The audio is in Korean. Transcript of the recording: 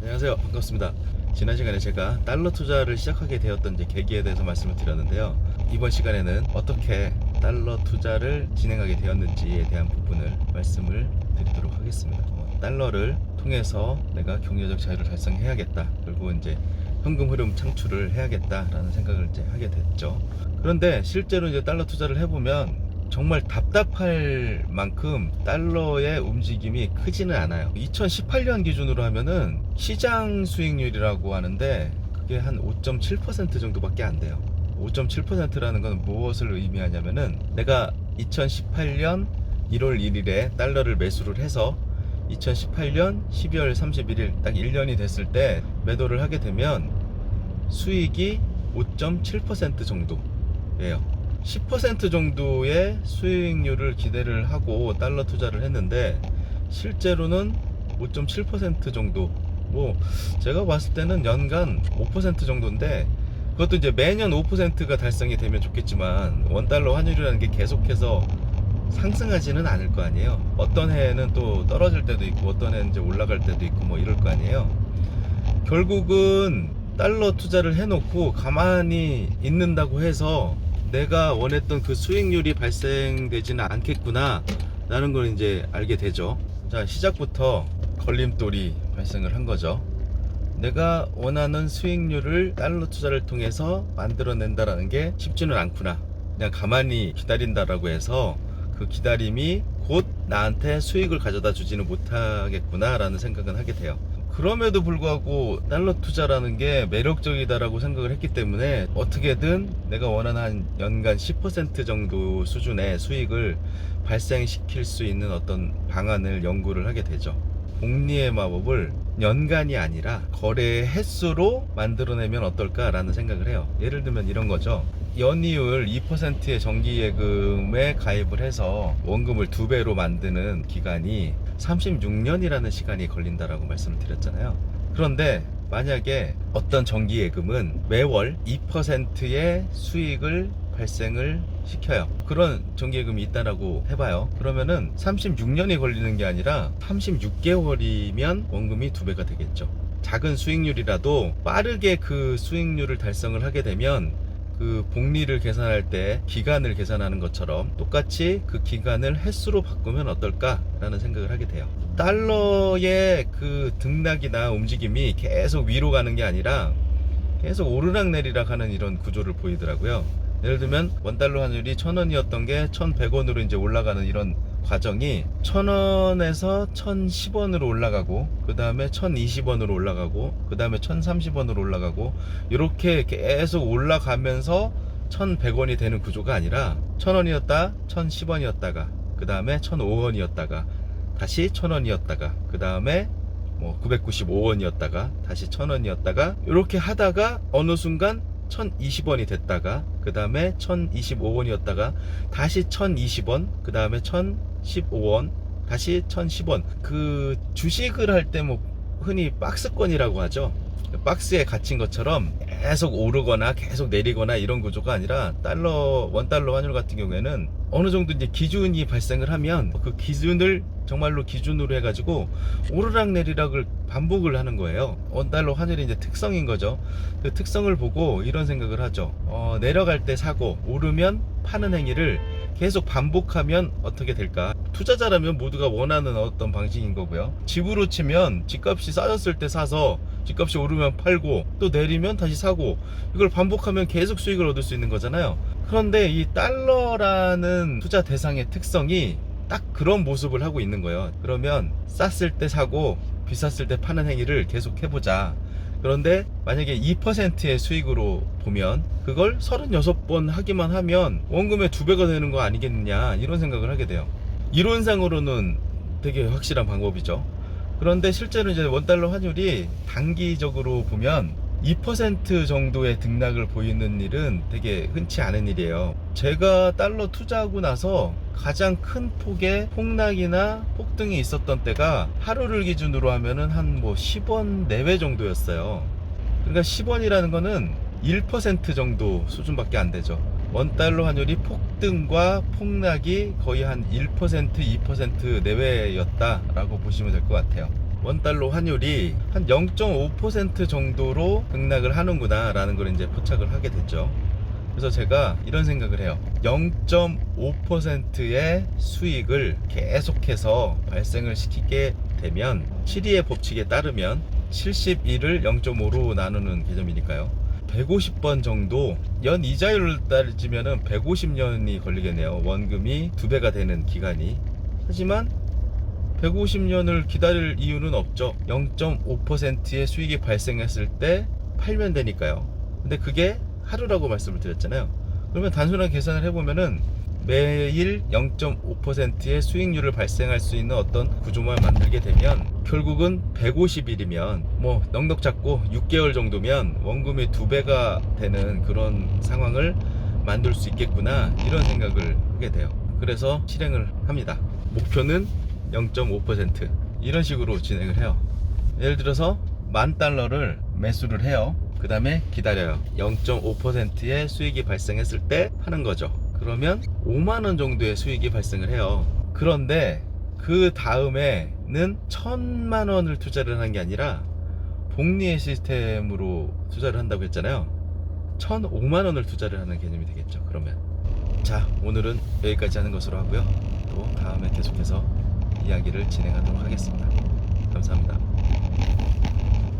안녕하세요. 반갑습니다. 지난 시간에 제가 달러 투자를 시작하게 되었던 이제 계기에 대해서 말씀을 드렸는데요. 이번 시간에는 어떻게 달러 투자를 진행하게 되었는지에 대한 부분을 말씀을 드리도록 하겠습니다. 달러를 통해서 내가 경제적 자유를 달성해야겠다. 그리고 이제 현금 흐름 창출을 해야겠다라는 생각을 이제 하게 됐죠. 그런데 실제로 이제 달러 투자를 해보면 정말 답답할 만큼 달러의 움직임이 크지는 않아요. 2018년 기준으로 하면은 시장 수익률이라고 하는데 그게 한 5.7% 정도밖에 안 돼요. 5.7%라는 건 무엇을 의미하냐면은 내가 2018년 1월 1일에 달러를 매수를 해서 2018년 12월 31일 딱 1년이 됐을 때 매도를 하게 되면 수익이 5.7% 정도예요. 10% 정도의 수익률을 기대를 하고 달러 투자를 했는데 실제로는 5.7% 정도, 뭐 제가 봤을 때는 연간 5% 정도인데, 그것도 이제 매년 5%가 달성이 되면 좋겠지만 원달러 환율이라는 게 계속해서 상승하지는 않을 거 아니에요. 어떤 해에는 또 떨어질 때도 있고 어떤 해는 이제 올라갈 때도 있고 뭐 이럴 거 아니에요. 결국은 달러 투자를 해놓고 가만히 있는다고 해서 내가 원했던 그 수익률이 발생되지는 않겠구나 라는 걸 이제 알게 되죠. 자, 시작부터 걸림돌이 발생을 한 거죠. 내가 원하는 수익률을 달러 투자를 통해서 만들어낸다라는 게 쉽지는 않구나. 그냥 가만히 기다린다라고 해서 그 기다림이 곧 나한테 수익을 가져다 주지는 못하겠구나 라는 생각은 하게 돼요. 그럼에도 불구하고 달러 투자라는 게 매력적이다라고 생각을 했기 때문에 어떻게든 내가 원하는 한 연간 10% 정도 수준의 수익을 발생시킬 수 있는 어떤 방안을 연구를 하게 되죠. 복리의 마법을 연간이 아니라 거래 횟수로 만들어내면 어떨까라는 생각을 해요. 예를 들면 이런 거죠. 연이율 2%의 정기예금에 가입을 해서 원금을 2배로 만드는 기간이 36년이라는 시간이 걸린다라고 말씀을 드렸잖아요. 그런데 만약에 어떤 정기예금은 매월 2%의 수익을 발생을 시켜요. 그런 정기예금이 있다라고 해봐요. 그러면은 36년이 걸리는 게 아니라 36개월이면 원금이 2배가 되겠죠. 작은 수익률이라도 빠르게 그 수익률을 달성을 하게 되면 그 복리를 계산할 때 기간을 계산하는 것처럼 똑같이 그 기간을 횟수로 바꾸면 어떨까라는 생각을 하게 돼요. 달러의 그 등락이나 움직임이 계속 위로 가는 게 아니라 계속 오르락내리락 하는 이런 구조를 보이더라고요. 예를 들면 원달러 환율이 1000원이었던 게 1100원으로 이제 올라가는 이런 과정이 1000원에서 1010원으로 올라가고 그 다음에 1020원으로 올라가고 그 다음에 1030원으로 올라가고 이렇게 계속 올라가면서 1100원이 되는 구조가 아니라 1000원이었다 1010원이었다가 그 다음에 1005원이었다가 다시 1000원이었다가 그 다음에 뭐 995원이었다가 다시 1000원이었다가 이렇게 하다가 어느 순간 1020원이 됐다가 그 다음에 1025원이었다가 다시 1020원 그 다음에 1015원 다시 1010원. 그 주식을 할 때 뭐 흔히 박스권이라고 하죠. 박스에 갇힌 것처럼 계속 오르거나 계속 내리거나 이런 구조가 아니라 원달러 환율 같은 경우에는 어느 정도 이제 기준이 발생을 하면 그 기준을 정말로 기준으로 해가지고 오르락 내리락을 반복을 하는 거예요. 원달러 환율의 이제 특성인 거죠. 그 특성을 보고 이런 생각을 하죠. 내려갈 때 사고 오르면 파는 행위를 계속 반복하면 어떻게 될까? 투자자라면 모두가 원하는 어떤 방식인 거고요. 집으로 치면 집값이 싸졌을 때 사서 집값이 오르면 팔고 또 내리면 다시 사고 이걸 반복하면 계속 수익을 얻을 수 있는 거잖아요. 그런데 이 달러라는 투자 대상의 특성이 딱 그런 모습을 하고 있는 거예요. 그러면 쌌을 때 사고 비쌌을 때 파는 행위를 계속 해보자. 그런데 만약에 2%의 수익으로 보면 그걸 36번 하기만 하면 원금의 2배가 되는 거 아니겠느냐 이런 생각을 하게 돼요. 이론상으로는 되게 확실한 방법이죠. 그런데 실제로 이제 원달러 환율이 단기적으로 보면 2% 정도의 등락을 보이는 일은 되게 흔치 않은 일이에요. 제가 달러 투자하고 나서 가장 큰 폭의 폭락이나 폭등이 있었던 때가 하루를 기준으로 하면은 한 뭐 10원 내외 정도였어요. 그러니까 10원이라는 거는 1% 정도 수준밖에 안 되죠. 원달러 환율이 폭등과 폭락이 거의 한 1%, 2% 내외였다라고 보시면 될 것 같아요. 원달러 환율이 한 0.5% 정도로 등락을 하는구나 라는 걸 이제 포착을 하게 됐죠. 그래서 제가 이런 생각을 해요. 0.5%의 수익을 계속해서 발생을 시키게 되면 7위의 법칙에 따르면 71을 0.5로 나누는 개념이니까요. 150번 정도 연 이자율을 따지면 150년이 걸리겠네요. 원금이 2배가 되는 기간이. 하지만 150년을 기다릴 이유는 없죠. 0.5%의 수익이 발생했을 때 팔면 되니까요. 근데 그게 하루라고 말씀을 드렸잖아요. 그러면 단순하게 계산을 해보면은 매일 0.5%의 수익률을 발생할 수 있는 어떤 구조만 만들게 되면 결국은 150일이면 뭐 넉넉 잡고 6개월 정도면 원금이 2배가 되는 그런 상황을 만들 수 있겠구나, 이런 생각을 하게 돼요. 그래서 실행을 합니다. 목표는 0.5% 이런 식으로 진행을 해요. 예를 들어서 $10,000를 매수를 해요. 그 다음에 기다려요. 0.5%의 수익이 발생했을 때 하는 거죠. 그러면 5만원 정도의 수익이 발생을 해요. 그런데 그 다음에는 1,000만원을 투자를 하는 게 아니라 복리의 시스템으로 투자를 한다고 했잖아요. 1,005만원을 투자를 하는 개념이 되겠죠. 그러면 자, 오늘은 여기까지 하는 것으로 하고요. 또 다음에 계속해서 이야기를 진행하도록 하겠습니다. 감사합니다.